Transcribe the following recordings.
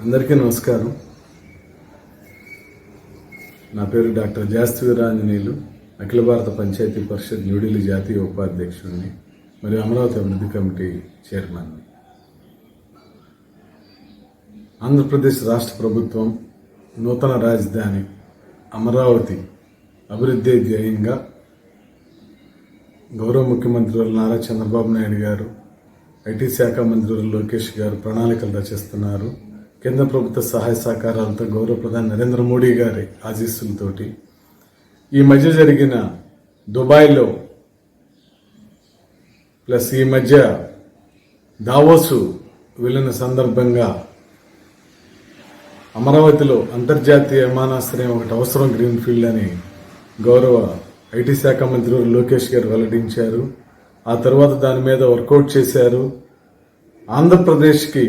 అందరికీ నమస్కారం. నా పేరు డాక్టర్ జాస్తి వీరాంజనేయులు, అఖిల భారత పంచాయతీ పరిషత్ న్యూఢిల్లీ జాతీయ ఉపాధ్యక్షుడిని మరియు అమరావతి అభివృద్ధి కమిటీ చైర్మన్ని. ఆంధ్రప్రదేశ్ రాష్ట్ర ప్రభుత్వం నూతన రాజధాని అమరావతి అభివృద్ధి ధ్యేయంగా గౌరవ ముఖ్యమంత్రి నారా చంద్రబాబు నాయుడు గారు, ఐటీ శాఖ మంత్రి లోకేష్ గారు ప్రణాళికలు రచిస్తున్నారు. కేంద్ర ప్రభుత్వ సహాయ సహకారాలతో గౌరవ ప్రధాని నరేంద్ర మోడీ గారి ఆశీస్సులతోటి ఈ మధ్య జరిగిన దుబాయ్లో ప్లస్ ఈ మధ్య దావోసు వెళ్ళిన సందర్భంగా అమరావతిలో అంతర్జాతీయ విమానాశ్రయం ఒకటి అవసరం, గ్రీన్ ఫీల్డ్ అని గౌరవ ఐటీ శాఖ మంత్రి లోకేష్ గారు వెల్లడించారు. ఆ తర్వాత దాని మీద వర్కౌట్ చేశారు. ఆంధ్రప్రదేశ్కి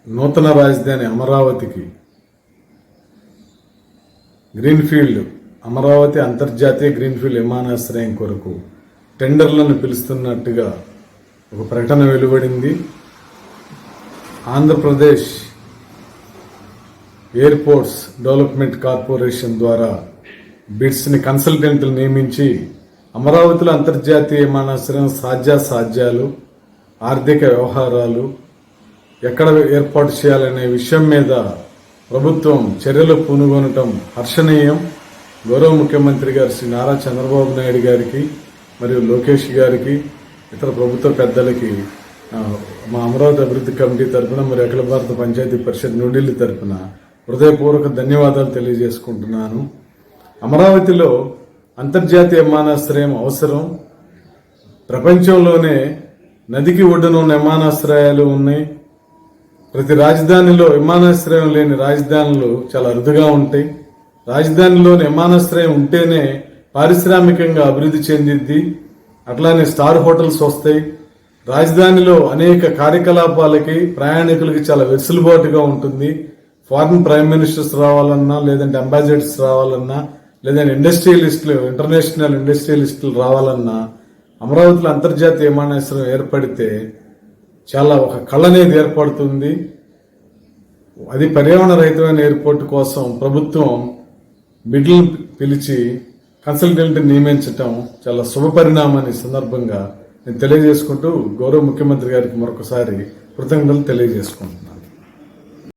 నూతన రాజధాని అమరావతికి గ్రీన్ఫీల్డ్ అమరావతి అంతర్జాతీయ గ్రీన్ఫీల్డ్ విమానాశ్రయం కొరకు టెండర్లను పిలుస్తున్నట్టుగా ఒక ప్రకటన వెలువడింది. ఆంధ్రప్రదేశ్ ఎయిర్పోర్ట్స్ డెవలప్మెంట్ కార్పొరేషన్ ద్వారా బిడ్స్ని కన్సల్టెంట్లు నియమించి అమరావతిలో అంతర్జాతీయ విమానాశ్రయం సాధ్యాసాధ్యాలు, ఆర్థిక వ్యవహారాలు ఎక్కడ ఏర్పాటు చేయాలనే విషయం మీద ప్రభుత్వం చర్యలు పూనుగొనటం హర్షణీయం. గౌరవ ముఖ్యమంత్రి గారు శ్రీ నారా చంద్రబాబు నాయుడు గారికి మరియు లోకేష్ గారికి, ఇతర ప్రభుత్వ పెద్దలకి మా అమరావతి అభివృద్ధి కమిటీ తరఫున మరియు అఖిల భారత పంచాయతీ పరిషత్ న్యూఢిల్లీ తరఫున హృదయపూర్వక ధన్యవాదాలు తెలియజేసుకుంటున్నాను. అమరావతిలో అంతర్జాతీయ విమానాశ్రయం అవసరం. ప్రపంచంలోనే నదికి ఒడ్డున ఉన్న విమానాశ్రయాలు ఉన్నాయి. ప్రతి రాజధానిలో విమానాశ్రయం లేని రాజధానులు చాలా అరుదుగా ఉంటాయి. రాజధానిలోని విమానాశ్రయం ఉంటేనే పారిశ్రామికంగా అభివృద్ధి చెందిద్ది. అట్లానే స్టార్ హోటల్స్ వస్తాయి. రాజధానిలో అనేక కార్యకలాపాలకి ప్రయాణికులకి చాలా వెసులుబాటుగా ఉంటుంది. ఫారిన్ ప్రైమ్ మినిస్టర్స్ రావాలన్నా, లేదంటే అంబాసిడర్స్ రావాలన్నా, లేదంటే ఇండస్ట్రియలిస్టులు, ఇంటర్నేషనల్ ఇండస్ట్రియలిస్టులు రావాలన్నా అమరావతిలో అంతర్జాతీయ విమానాశ్రయం ఏర్పడితే చాలా ఒక కళ అనేది ఏర్పడుతుంది. అది పర్యావరణ రహితమైన ఎయిర్పోర్ట్ కోసం ప్రభుత్వం బిడ్లను పిలిచి కన్సల్టెంట్ నియమించటం చాలా శుభపరిణామాన్ని సందర్భంగా నేను తెలియజేసుకుంటూ గౌరవ ముఖ్యమంత్రి గారికి మరొకసారి కృతజ్ఞతలు తెలియజేసుకుంటున్నాను.